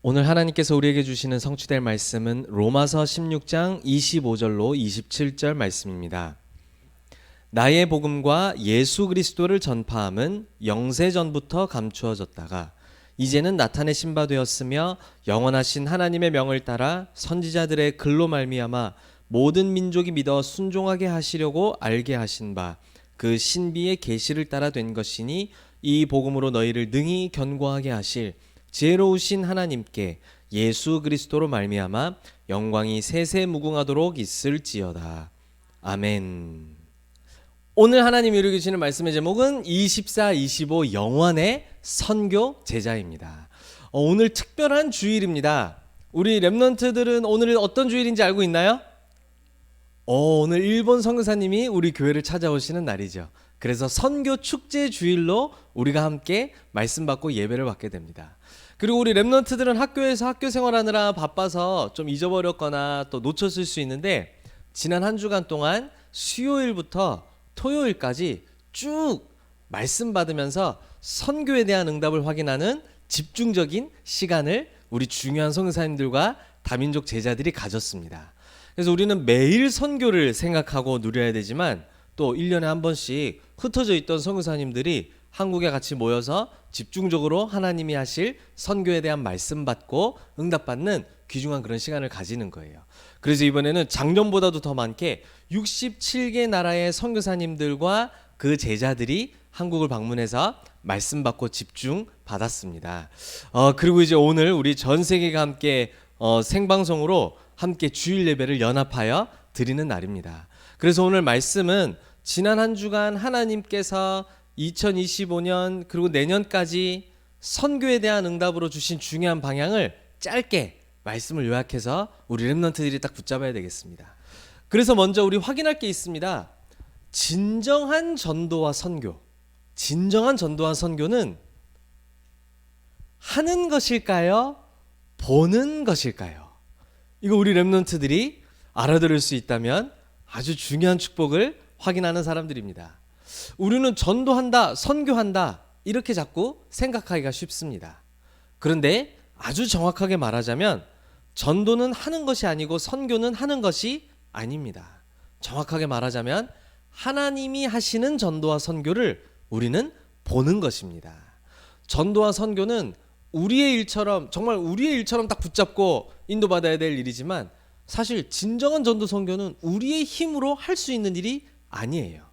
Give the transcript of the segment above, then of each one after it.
오늘 하나님께서 우리에게 주시는 성취될 말씀은 로마서 16장 25절로 27절 말씀입니다. 나의 복음과 예수 그리스도를 전파함은 영세전부터 감추어졌다가 이제는 나타내신 바 되었으며 영원하신 하나님의 명을 따라 선지자들의 글로 말미암아 모든 민족이 믿어 순종하게 하시려고 알게 하신 바 그 신비의 계시를 따라 된 것이니 이 복음으로 너희를 능히 견고하게 하실 지혜로우신 하나님께 예수 그리스도로 말미암아 영광이 세세 무궁하도록 있을지어다. 아멘. 오늘 하나님이 우리에게 주시는 말씀의 제목은 24, 25 영원의 선교 제자입니다. 오늘 특별한 주일입니다. 우리 랩런트들은 오늘 어떤 주일인지 알고 있나요? 오늘 일본 선교사님이 우리 교회를 찾아오시는 날이죠. 그래서 선교 축제 주일로 우리가 함께 말씀 받고 예배를 받게 됩니다. 그리고 우리 랩런트들은 학교에서 학교 생활하느라 바빠서 좀 잊어버렸거나 또 놓쳤을 수 있는데 지난 한 주간 동안 수요일부터 토요일까지 쭉 말씀 받으면서 선교에 대한 응답을 확인하는 집중적인 시간을 우리 중요한 선교사님들과 다민족 제자들이 가졌습니다. 그래서 우리는 매일 선교를 생각하고 누려야 되지만 또 1년에 한 번씩 흩어져 있던 선교사님들이 한국에 같이 모여서 집중적으로 하나님이 하실 선교에 대한 말씀 받고 응답받는 귀중한 그런 시간을 가지는 거예요. 그래서 이번에는 작년보다도 더 많게 67개 나라의 선교사님들과 그 제자들이 한국을 방문해서 말씀 받고 집중 받았습니다. 그리고 이제 오늘 우리 전 세계가 함께 생방송으로 함께 주일 예배를 연합하여 드리는 날입니다. 그래서 오늘 말씀은 지난 한 주간 하나님께서 2025년 그리고 내년까지 선교에 대한 응답으로 주신 중요한 방향을 짧게 말씀을 요약해서 우리 랩런트들이 딱 붙잡아야 되겠습니다. 그래서 먼저 우리 확인할 게 있습니다. 진정한 전도와 선교, 진정한 전도와 선교는 하는 것일까요? 보는 것일까요? 이거 우리 랩런트들이 알아들을 수 있다면 아주 중요한 축복을 확인하는 사람들입니다. 우리는 전도한다, 선교한다 이렇게 자꾸 생각하기가 쉽습니다. 그런데 아주 정확하게 말하자면 전도는 하는 것이 아니고 선교는 하는 것이 아닙니다. 정확하게 말하자면 하나님이 하시는 전도와 선교를 우리는 보는 것입니다. 전도와 선교는 우리의 일처럼 정말 우리의 일처럼 딱 붙잡고 인도받아야 될 일이지만 사실 진정한 전도 선교는 우리의 힘으로 할 수 있는 일이 아니에요.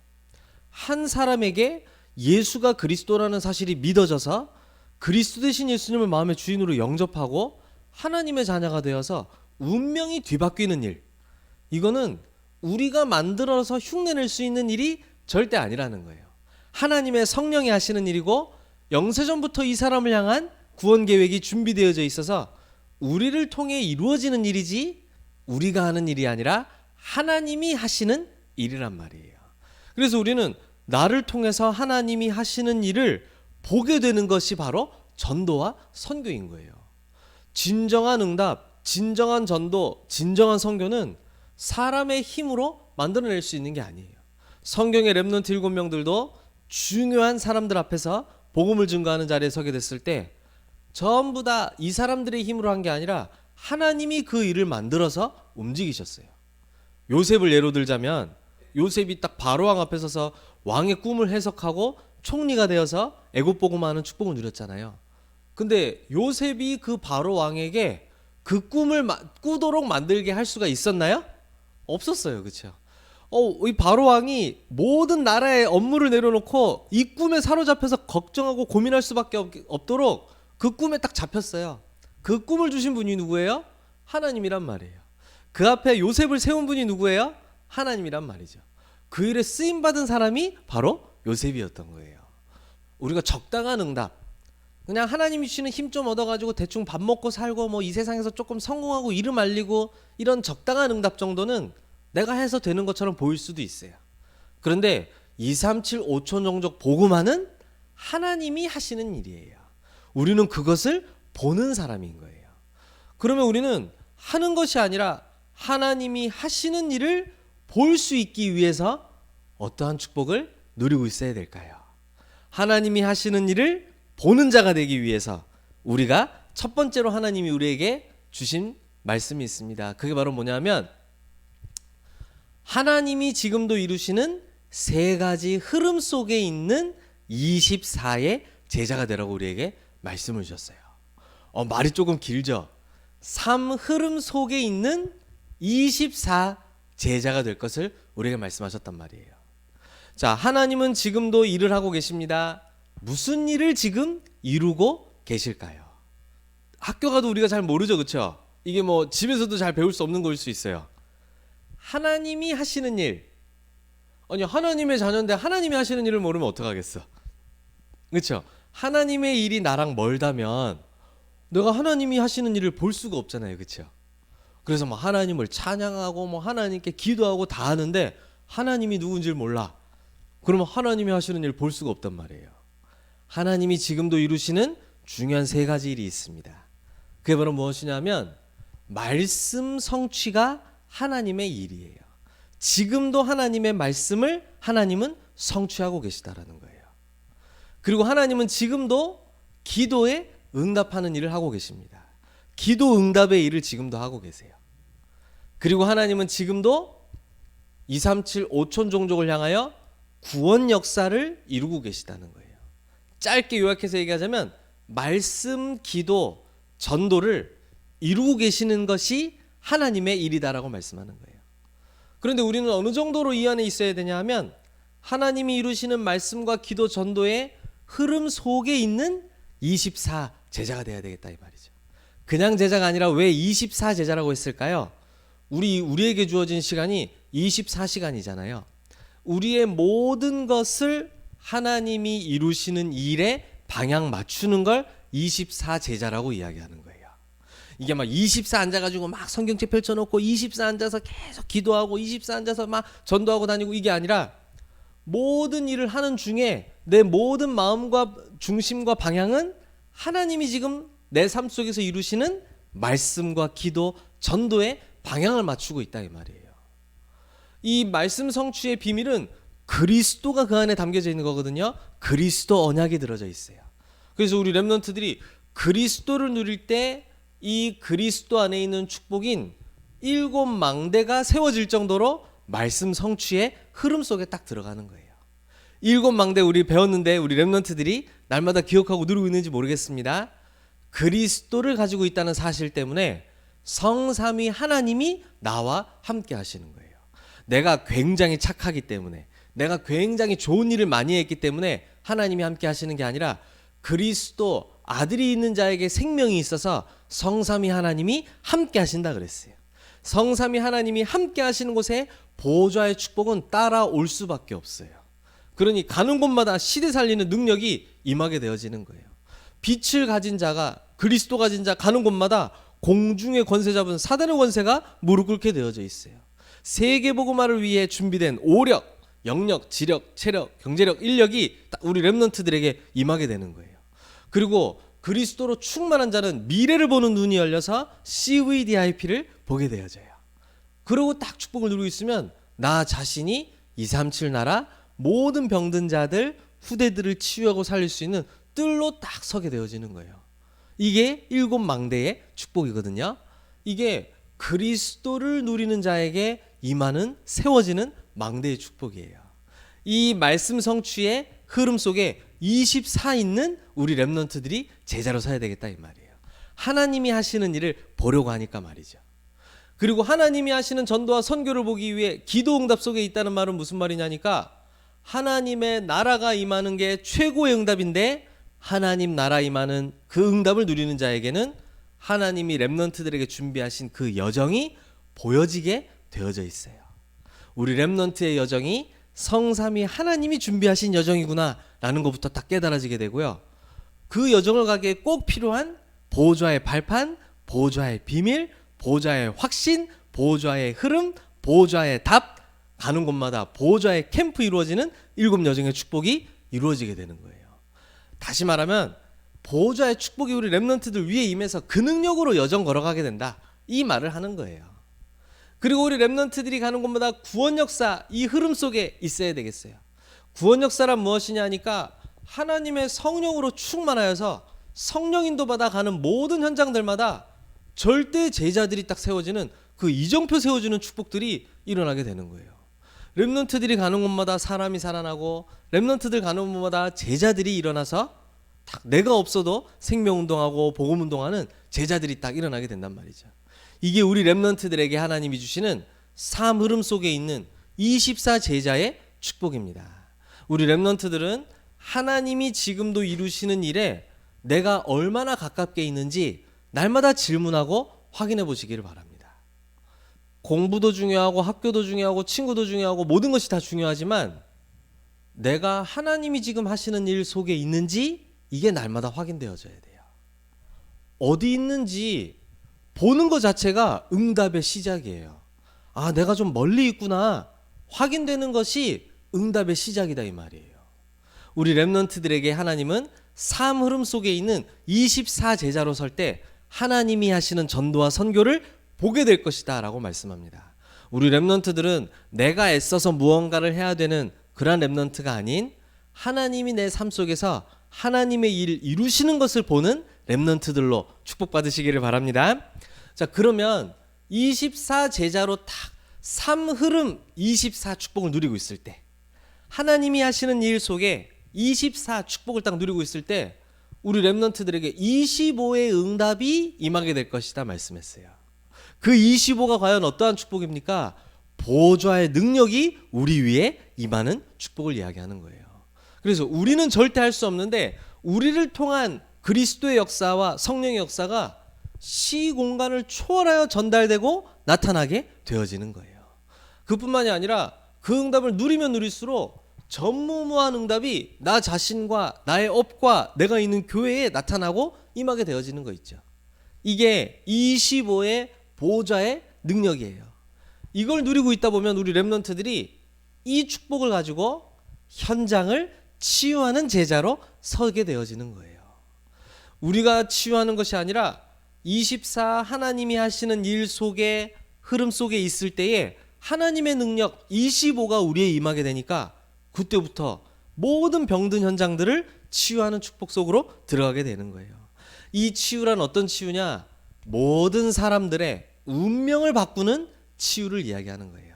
한 사람에게 예수가 그리스도라는 사실이 믿어져서 그리스도 대신 예수님을 마음의 주인으로 영접하고 하나님의 자녀가 되어서 운명이 뒤바뀌는 일, 이거는 우리가 만들어서 흉내낼 수 있는 일이 절대 아니라는 거예요. 하나님의 성령이 하시는 일이고 영세전부터 이 사람을 향한 구원 계획이 준비되어져 있어서 우리를 통해 이루어지는 일이지 우리가 하는 일이 아니라 하나님이 하시는 일이란 말이에요. 그래서 우리는 나를 통해서 하나님이 하시는 일을 보게 되는 것이 바로 전도와 선교인 거예요. 진정한 응답, 진정한 전도, 진정한 선교는 사람의 힘으로 만들어낼 수 있는 게 아니에요. 성경의 랩런트 7명들도 중요한 사람들 앞에서 복음을 증거하는 자리에 서게 됐을 때 전부 다 이 사람들의 힘으로 한 게 아니라 하나님이 그 일을 만들어서 움직이셨어요. 요셉을 예로 들자면 요셉이 딱 바로왕 앞에 서서 왕의 꿈을 해석하고 총리가 되어서 애굽 복음하는 축복을 누렸잖아요. 근데 요셉이 그 바로왕에게 그 꿈을 꾸도록 만들게 할 수가 있었나요? 없었어요. 그렇죠? 이 바로왕이 모든 나라의 업무를 내려놓고 이 꿈에 사로잡혀서 걱정하고 고민할 수밖에 없도록 그 꿈에 딱 잡혔어요. 그 꿈을 주신 분이 누구예요? 하나님이란 말이에요. 그 앞에 요셉을 세운 분이 누구예요? 하나님이란 말이죠. 그 일에 쓰임받은 사람이 바로 요셉이었던 거예요. 우리가 적당한 응답, 그냥 하나님이 주시는 힘 좀 얻어가지고 대충 밥 먹고 살고 뭐 이 세상에서 조금 성공하고 이름 알리고 이런 적당한 응답 정도는 내가 해서 되는 것처럼 보일 수도 있어요. 그런데 2, 3, 7, 5천 정적 복음하는 하나님이 하시는 일이에요. 우리는 그것을 보는 사람인 거예요. 그러면 우리는 하는 것이 아니라 하나님이 하시는 일을 볼 수 있기 위해서 어떠한 축복을 누리고 있어야 될까요? 하나님이 하시는 일을 보는 자가 되기 위해서 우리가 첫 번째로 하나님이 우리에게 주신 말씀이 있습니다. 그게 바로 뭐냐면 하나님이 지금도 이루시는 세 가지 흐름 속에 있는 24의 제자가 되라고 우리에게 말씀을 주셨어요. 말이 조금 길죠? 삶 흐름 속에 있는 24 제자가 될 것을 우리에게 말씀하셨단 말이에요. 자, 하나님은 지금도 일을 하고 계십니다. 무슨 일을 지금 이루고 계실까요? 학교 가도 우리가 잘 모르죠, 그렇죠? 이게 뭐 집에서도 잘 배울 수 없는 거일 수 있어요. 하나님이 하시는 일, 아니 하나님의 자녀인데 하나님이 하시는 일을 모르면 어떡하겠어, 그렇죠? 하나님의 일이 나랑 멀다면 내가 하나님이 하시는 일을 볼 수가 없잖아요, 그렇죠? 그래서 뭐 하나님을 찬양하고 뭐 하나님께 기도하고 다 하는데 하나님이 누군지를 몰라. 그러면 하나님이 하시는 일 볼 수가 없단 말이에요. 하나님이 지금도 이루시는 중요한 세 가지 일이 있습니다. 그게 바로 무엇이냐면 말씀 성취가 하나님의 일이에요. 지금도 하나님의 말씀을 하나님은 성취하고 계시다라는 거예요. 그리고 하나님은 지금도 기도에 응답하는 일을 하고 계십니다. 기도 응답의 일을 지금도 하고 계세요. 그리고 하나님은 지금도 237 5천 종족을 향하여 구원 역사를 이루고 계시다는 거예요. 짧게 요약해서 얘기하자면 말씀, 기도, 전도를 이루고 계시는 것이 하나님의 일이다라고 말씀하는 거예요. 그런데 우리는 어느 정도로 이 안에 있어야 되냐 하면 하나님이 이루시는 말씀과 기도, 전도의 흐름 속에 있는 24 제자가 돼야 되겠다 이 말이죠. 그냥 제자가 아니라 왜 24 제자라고 했을까요? 우리에게 주어진 시간이 24시간이잖아요. 우리의 모든 것을 하나님이 이루시는 일에 방향 맞추는 걸 24 제자라고 이야기하는 거예요. 이게 막 24 앉아가지고 막 성경책 펼쳐놓고 24 앉아서 계속 기도하고 24 앉아서 막 전도하고 다니고 이게 아니라 모든 일을 하는 중에 내 모든 마음과 중심과 방향은 하나님이 지금 내 삶 속에서 이루시는 말씀과 기도, 전도에 방향을 맞추고 있다 이 말이에요. 이 말씀 성취의 비밀은 그리스도가 그 안에 담겨져 있는 거거든요. 그리스도 언약이 들어져 있어요. 그래서 우리 렘넌트들이 그리스도를 누릴 때 이 그리스도 안에 있는 축복인 7망대가 세워질 정도로 말씀 성취의 흐름 속에 딱 들어가는 거예요. 7망대 우리 배웠는데 우리 렘넌트들이 날마다 기억하고 누리고 있는지 모르겠습니다. 그리스도를 가지고 있다는 사실 때문에 성삼위 하나님이 나와 함께 하시는 거예요. 내가 굉장히 착하기 때문에, 내가 굉장히 좋은 일을 많이 했기 때문에 하나님이 함께 하시는 게 아니라 그리스도 아들이 있는 자에게 생명이 있어서 성삼위 하나님이 함께 하신다 그랬어요. 성삼위 하나님이 함께 하시는 곳에 보좌의 축복은 따라올 수밖에 없어요. 그러니 가는 곳마다 시대 살리는 능력이 임하게 되어지는 거예요. 빛을 가진 자가, 그리스도 가진 자 가는 곳마다 공중의 권세 잡은 사단의 권세가 무릎 꿇게 되어져 있어요. 세계 복음화를 위해 준비된 오력, 영력, 지력, 체력, 경제력, 인력이 우리 렘넌트들에게 임하게 되는 거예요. 그리고 그리스도로 충만한 자는 미래를 보는 눈이 열려서 CVDIP를 보게 되어져요. 그리고 딱 축복을 누리고 있으면 나 자신이 237 나라 모든 병든 자들, 후대들을 치유하고 살릴 수 있는 뜰로 딱 서게 되어지는 거예요. 이게 7망대의 축복이거든요. 이게 그리스도를 누리는 자에게 임하는 세워지는 망대의 축복이에요. 이 말씀 성취의 흐름 속에 24 있는 우리 렘넌트들이 제자로 서야 되겠다 이 말이에요. 하나님이 하시는 일을 보려고 하니까 말이죠. 그리고 하나님이 하시는 전도와 선교를 보기 위해 기도 응답 속에 있다는 말은 무슨 말이냐니까 하나님의 나라가 임하는 게 최고의 응답인데 하나님 나라 임하는 그 응답을 누리는 자에게는 하나님이 렘넌트들에게 준비하신 그 여정이 보여지게 되어져 있어요. 우리 렘넌트의 여정이 성삼위 하나님이 준비하신 여정이구나 라는 것부터 딱 깨달아지게 되고요. 그 여정을 가기에 꼭 필요한 보좌의 발판, 보좌의 비밀, 보좌의 확신, 보좌의 흐름, 보좌의 답, 가는 곳마다 보좌의 캠프 이루어지는 7 여정의 축복이 이루어지게 되는 거예요. 다시 말하면 보좌의 축복이 우리 렘넌트들 위에 임해서 그 능력으로 여정 걸어가게 된다 이 말을 하는 거예요. 그리고 우리 렘넌트들이 가는 곳마다 구원 역사 이 흐름 속에 있어야 되겠어요. 구원 역사란 무엇이냐 하니까 하나님의 성령으로 충만하여서 성령 인도받아 가는 모든 현장들마다 절대 제자들이 딱 세워지는 그 이정표 세워주는 축복들이 일어나게 되는 거예요. 렘넌트들이 가는 곳마다 사람이 살아나고, 렘넌트들 가는 곳마다 제자들이 일어나서 딱 내가 없어도 생명운동하고 복음운동하는 제자들이 딱 일어나게 된단 말이죠. 이게 우리 렘넌트들에게 하나님이 주시는 삶 흐름 속에 있는 24 제자의 축복입니다. 우리 렘넌트들은 하나님이 지금도 이루시는 일에 내가 얼마나 가깝게 있는지 날마다 질문하고 확인해 보시기를 바랍니다. 공부도 중요하고 학교도 중요하고 친구도 중요하고 모든 것이 다 중요하지만 내가 하나님이 지금 하시는 일 속에 있는지 이게 날마다 확인되어져야 돼요. 어디 있는지 보는 것 자체가 응답의 시작이에요. 아, 내가 좀 멀리 있구나. 확인되는 것이 응답의 시작이다 이 말이에요. 우리 렘넌트들에게 하나님은 삶 흐름 속에 있는 24 제자로 설 때 하나님이 하시는 전도와 선교를 보게 될 것이다 라고 말씀합니다. 우리 렘넌트들은 내가 애써서 무언가를 해야 되는 그런 렘넌트가 아닌 하나님이 내 삶 속에서 하나님의 일을 이루시는 것을 보는 렘넌트들로 축복받으시기를 바랍니다. 자, 그러면 24 제자로 딱 삶 흐름 24 축복을 누리고 있을 때, 하나님이 하시는 일 속에 24 축복을 딱 누리고 있을 때 우리 렘넌트들에게 25의 응답이 임하게 될 것이다 말씀했어요. 그 25가 과연 어떠한 축복입니까? 보좌의 능력이 우리 위에 임하는 축복을 이야기하는 거예요. 그래서 우리는 절대 할 수 없는데 우리를 통한 그리스도의 역사와 성령의 역사가 시공간을 초월하여 전달되고 나타나게 되어지는 거예요. 그뿐만이 아니라 그 응답을 누리면 누릴수록 전무후무한 응답이 나 자신과 나의 업과 내가 있는 교회에 나타나고 임하게 되어지는 거 있죠. 이게 25의 보좌의 능력이에요. 이걸 누리고 있다 보면 우리 렘넌트들이 이 축복을 가지고 현장을 치유하는 제자로 서게 되어지는 거예요. 우리가 치유하는 것이 아니라 24 하나님이 하시는 일 속에 흐름 속에 있을 때에 하나님의 능력 25가 우리에 임하게 되니까 그때부터 모든 병든 현장들을 치유하는 축복 속으로 들어가게 되는 거예요. 이 치유란 어떤 치유냐? 모든 사람들의 운명을 바꾸는 치유를 이야기하는 거예요.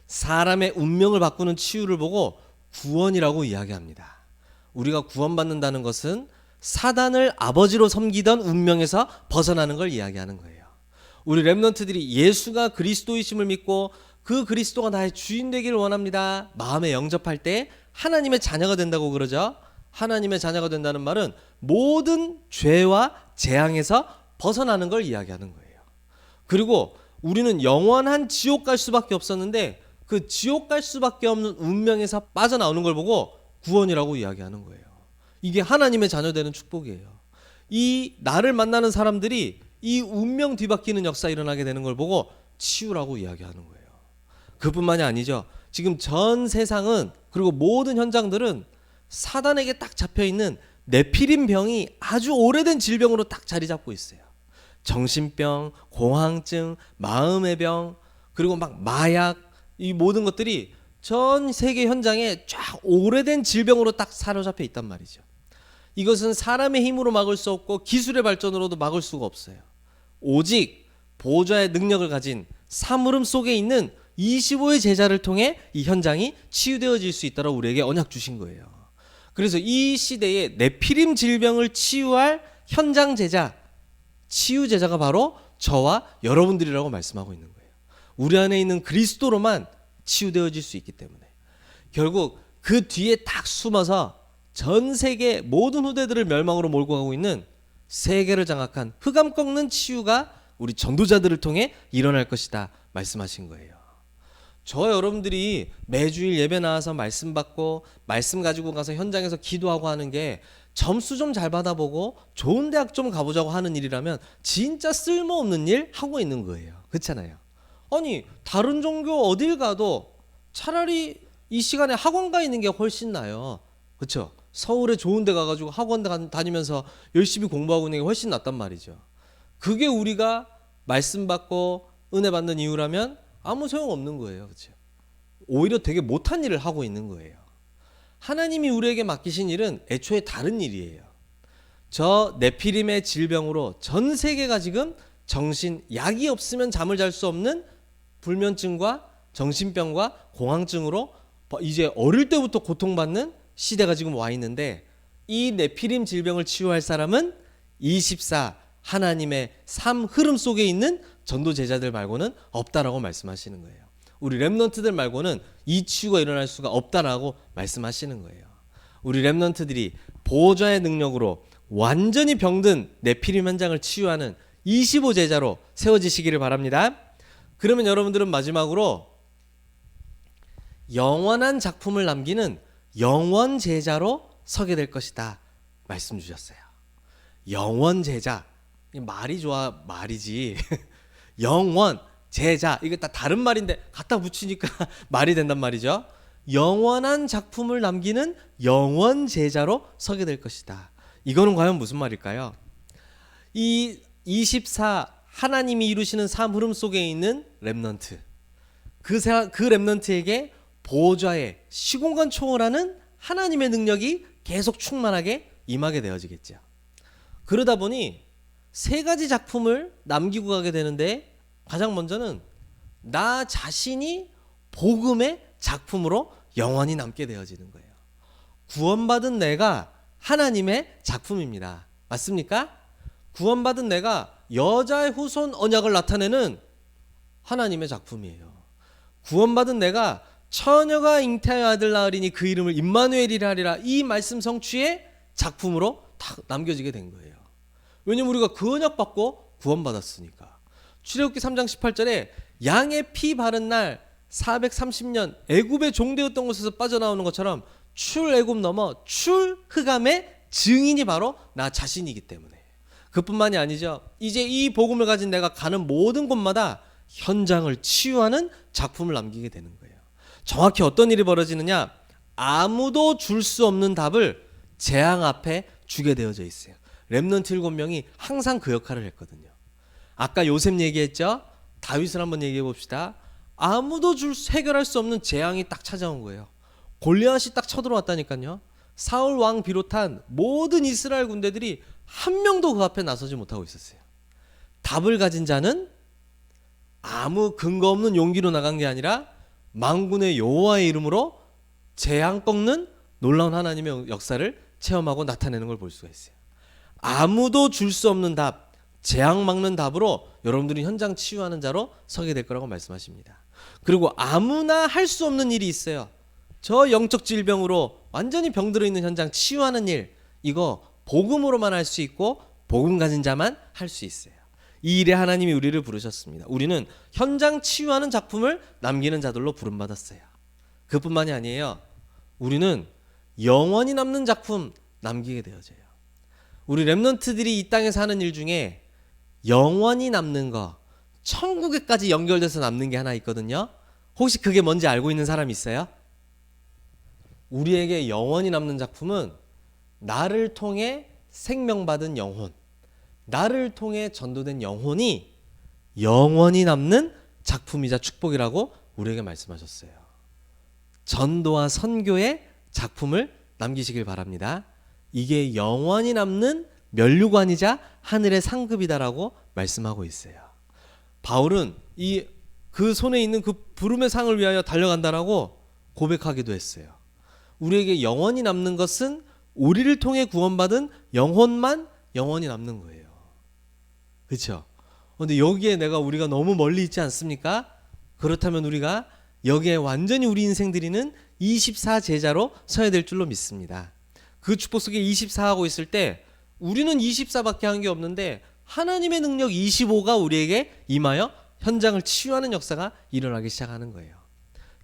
사람의 운명을 바꾸는 치유를 보고 구원이라고 이야기합니다. 우리가 구원받는다는 것은 사단을 아버지로 섬기던 운명에서 벗어나는 걸 이야기하는 거예요. 우리 렘넌트들이 예수가 그리스도이심을 믿고 그 그리스도가 나의 주인 되기를 원합니다. 마음에 영접할 때 하나님의 자녀가 된다고 그러죠. 하나님의 자녀가 된다는 말은 모든 죄와 재앙에서 벗어나는 걸 이야기하는 거예요. 그리고 우리는 영원한 지옥 갈 수밖에 없었는데 그 지옥 갈 수밖에 없는 운명에서 빠져나오는 걸 보고 구원이라고 이야기하는 거예요. 이게 하나님의 자녀 되는 축복이에요. 이 나를 만나는 사람들이 이 운명 뒤바뀌는 역사 일어나게 되는 걸 보고 치유라고 이야기하는 거예요. 그뿐만이 아니죠. 지금 전 세상은 그리고 모든 현장들은 사단에게 딱 잡혀있는 네피림 병이 아주 오래된 질병으로 딱 자리 잡고 있어요. 정신병, 공황증, 마음의 병, 그리고 막 마약, 이 모든 것들이 전 세계 현장에 쫙 오래된 질병으로 딱 사로잡혀 있단 말이죠. 이것은 사람의 힘으로 막을 수 없고 기술의 발전으로도 막을 수가 없어요. 오직 보좌의 능력을 가진 사물음 속에 있는 25의 제자를 통해 이 현장이 치유되어질 수 있도록 우리에게 언약 주신 거예요. 그래서 이 시대에 네피림 질병을 치유할 현장 제자, 치유 제자가 바로 저와 여러분들이라고 말씀하고 있는 거예요. 우리 안에 있는 그리스도로만 치유되어질 수 있기 때문에 결국 그 뒤에 딱 숨어서 전 세계 모든 후대들을 멸망으로 몰고 가고 있는 세계를 장악한 흑암 꺾는 치유가 우리 전도자들을 통해 일어날 것이다 말씀하신 거예요. 저 여러분들이 매주일 예배 나와서 말씀 받고 말씀 가지고 가서 현장에서 기도하고 하는 게 점수 좀 잘 받아보고 좋은 대학 좀 가보자고 하는 일이라면 진짜 쓸모없는 일 하고 있는 거예요. 그렇잖아요. 아니 다른 종교 어딜 가도 차라리 이 시간에 학원 가 있는 게 훨씬 나아요. 그렇죠? 서울에 좋은 데 가가지고 학원 다니면서 열심히 공부하고 있는 게 훨씬 낫단 말이죠. 그게 우리가 말씀 받고 은혜 받는 이유라면 아무 소용없는 거예요. 그렇죠? 오히려 되게 못한 일을 하고 있는 거예요. 하나님이 우리에게 맡기신 일은 애초에 다른 일이에요. 저 네피림의 질병으로 전 세계가 지금 약이 없으면 잠을 잘 수 없는 불면증과 정신병과 공황증으로 이제 어릴 때부터 고통받는 시대가 지금 와 있는데, 이 네피림 질병을 치유할 사람은 24 하나님의 삶 흐름 속에 있는 전도 제자들 말고는 없다라고 말씀하시는 거예요. 우리 렘넌트들 말고는 이 치유가 일어날 수가 없다라고 말씀하시는 거예요. 우리 렘넌트들이 보호자의 능력으로 완전히 병든 네피림 현장을 치유하는 25 제자로 세워지시기를 바랍니다. 그러면 여러분들은 마지막으로 영원한 작품을 남기는 영원 제자로 서게 될 것이다 말씀 주셨어요. 영원 제자, 말이 좋아 말이지. 영원 제자, 이거 다 다른 말인데 갖다 붙이니까 말이 된단 말이죠. 영원한 작품을 남기는 영원 제자로 서게 될 것이다. 이거는 과연 무슨 말일까요? 이 24 하나님이 이루시는 삶 흐름 속에 있는 렘넌트, 그 렘넌트에게 보호자의 시공간 초월하는 하나님의 능력이 계속 충만하게 임하게 되어지겠죠. 그러다 보니 세 가지 작품을 남기고 가게 되는데, 가장 먼저는 나 자신이 복음의 작품으로 영원히 남게 되어지는 거예요. 구원받은 내가 하나님의 작품입니다. 맞습니까? 구원받은 내가 여자의 후손 언약을 나타내는 하나님의 작품이에요. 구원받은 내가 처녀가 잉태하여 아들 낳으리니 그 이름을 임마누엘이라 하리라, 이 말씀 성취의 작품으로 다 남겨지게 된 거예요. 왜냐면 우리가 그 언약 받고 구원받았으니까. 출애굽기 3장 18절에 양의 피 바른 날 430년 애굽의 종되었던 곳에서 빠져나오는 것처럼 출애굽 넘어 출흑암의 증인이 바로 나 자신이기 때문에. 그뿐만이 아니죠. 이제 이 복음을 가진 내가 가는 모든 곳마다 현장을 치유하는 작품을 남기게 되는 거예요. 정확히 어떤 일이 벌어지느냐? 아무도 줄 수 없는 답을 재앙 앞에 주게 되어져 있어요. 렘넌트 7명이 항상 그 역할을 했거든요. 아까 요셉 얘기했죠? 다윗을 한번 얘기해 봅시다. 아무도 해결할 수 없는 재앙이 딱 찾아온 거예요. 골리앗이 딱 쳐들어왔다니까요. 사울 왕 비롯한 모든 이스라엘 군대들이 한 명도 그 앞에 나서지 못하고 있었어요. 답을 가진 자는 아무 근거 없는 용기로 나간 게 아니라 만군의 여호와의 이름으로 재앙 꺾는 놀라운 하나님의 역사를 체험하고 나타내는 걸 볼 수가 있어요. 아무도 줄 수 없는 답, 재앙 막는 답으로 여러분들이 현장 치유하는 자로 서게 될 거라고 말씀하십니다. 그리고 아무나 할 수 없는 일이 있어요. 저 영적 질병으로 완전히 병들어 있는 현장 치유하는 일, 이거 복음으로만 할 수 있고 복음 가진 자만 할 수 있어요. 이 일에 하나님이 우리를 부르셨습니다. 우리는 현장 치유하는 작품을 남기는 자들로 부름받았어요. 그뿐만이 아니에요. 우리는 영원히 남는 작품 남기게 되어져요. 우리 렘넌트들이 이 땅에서 하는 일 중에 영원히 남는 거, 천국에까지 연결돼서 남는 게 하나 있거든요. 혹시 그게 뭔지 알고 있는 사람 있어요? 우리에게 영원히 남는 작품은 나를 통해 생명받은 영혼, 나를 통해 전도된 영혼이 영원히 남는 작품이자 축복이라고 우리에게 말씀하셨어요. 전도와 선교의 작품을 남기시길 바랍니다. 이게 영원히 남는 면류관이자 하늘의 상급이다라고 말씀하고 있어요. 바울은 그 손에 있는 그 부름의 상을 위하여 달려간다라고 고백하기도 했어요. 우리에게 영원히 남는 것은 우리를 통해 구원받은 영혼만 영원히 남는 거예요. 그렇죠? 그런데 여기에 우리가 너무 멀리 있지 않습니까? 그렇다면 우리가 여기에 완전히 우리 인생들이는 24 제자로 서야 될 줄로 믿습니다. 그 축복 속에 24 하고 있을 때 우리는 24밖에 한 게 없는데 하나님의 능력 25가 우리에게 임하여 현장을 치유하는 역사가 일어나기 시작하는 거예요.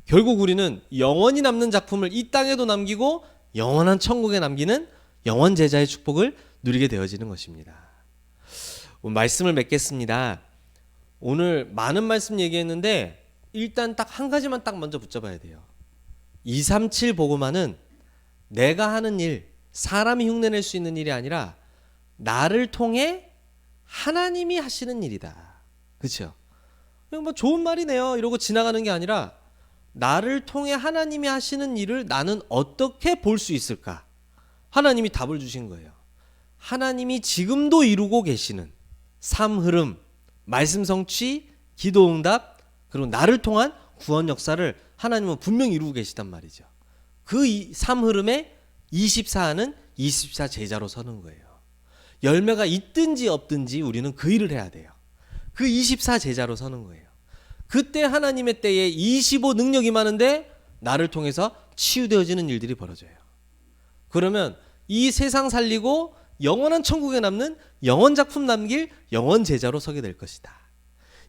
결국 우리는 영원히 남는 작품을 이 땅에도 남기고 영원한 천국에 남기는 영원 제자의 축복을 누리게 되어지는 것입니다. 말씀을 맺겠습니다. 오늘 많은 말씀 얘기했는데 일단 딱 한 가지만 딱 먼저 붙잡아야 돼요. 237 복음화는 내가 하는 일, 사람이 흉내낼 수 있는 일이 아니라 나를 통해 하나님이 하시는 일이다. 그렇죠? 그냥 뭐 좋은 말이네요 이러고 지나가는 게 아니라 나를 통해 하나님이 하시는 일을 나는 어떻게 볼 수 있을까? 하나님이 답을 주신 거예요. 하나님이 지금도 이루고 계시는 삶 흐름, 말씀 성취, 기도 응답, 그리고 나를 통한 구원 역사를 하나님은 분명히 이루고 계시단 말이죠. 그 삶 흐름에 24하는 24 제자로 서는 거예요. 열매가 있든지 없든지 우리는 그 일을 해야 돼요. 그 24 제자로 서는 거예요. 그때 하나님의 때에 25 능력이 많은데 나를 통해서 치유되어지는 일들이 벌어져요. 그러면 이 세상 살리고 영원한 천국에 남는 영원 작품 남길 영원 제자로 서게 될 것이다.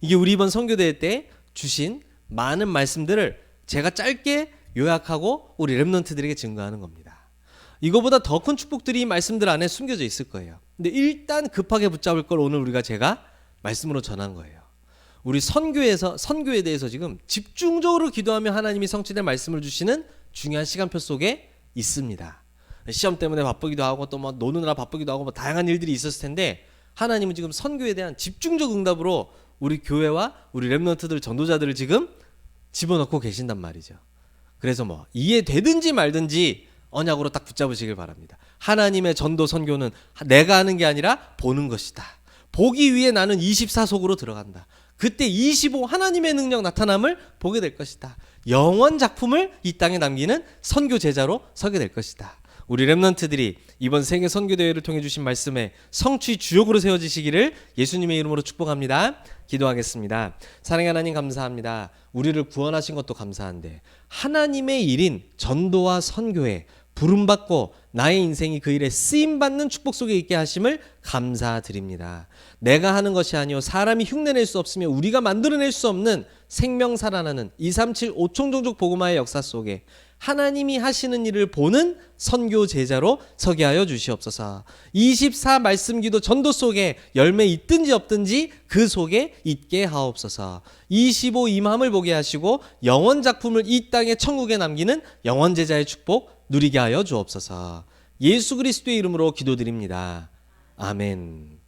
이게 우리 이번 선교대회 때 주신 많은 말씀들을 제가 짧게 요약하고 우리 렘넌트들에게 증거하는 겁니다. 이거보다 더 큰 축복들이 이 말씀들 안에 숨겨져 있을 거예요. 근데 일단 급하게 붙잡을 걸 오늘 제가 말씀으로 전한 거예요. 우리 선교에 대해서 지금 집중적으로 기도하며 하나님이 성취될 말씀을 주시는 중요한 시간표 속에 있습니다. 시험 때문에 바쁘기도 하고 또 뭐 노느라 바쁘기도 하고 뭐 다양한 일들이 있었을 텐데 하나님은 지금 선교에 대한 집중적 응답으로 우리 교회와 우리 렘넌트들 전도자들을 지금 집어넣고 계신단 말이죠. 그래서 뭐 이해되든지 말든지 언약으로 딱 붙잡으시길 바랍니다. 하나님의 전도 선교는 내가 하는 게 아니라 보는 것이다. 보기 위해 나는 24 속으로 들어간다. 그때 25 하나님의 능력 나타남을 보게 될 것이다. 영원 작품을 이 땅에 남기는 선교 제자로 서게 될 것이다. 우리 렘넌트들이 이번 세계 선교대회를 통해 주신 말씀에 성취 주역으로 세워지시기를 예수님의 이름으로 축복합니다. 기도하겠습니다. 사랑의 하나님 감사합니다. 우리를 구원하신 것도 감사한데 하나님의 일인 전도와 선교에 부름받고 나의 인생이 그 일에 쓰임받는 축복 속에 있게 하심을 감사드립니다. 내가 하는 것이 아니요 사람이 흉내낼 수 없으며 우리가 만들어낼 수 없는 생명 살아나는 237 5총 종족 복음화의 역사 속에 하나님이 하시는 일을 보는 선교 제자로 서게 하여 주시옵소서. 24 말씀 기도 전도 속에 열매 있든지 없든지 그 속에 있게 하옵소서. 25 임함을 보게 하시고 영원 작품을 이 땅의 천국에 남기는 영원 제자의 축복 누리게 하여 주옵소서. 예수 그리스도의 이름으로 기도드립니다. 아멘.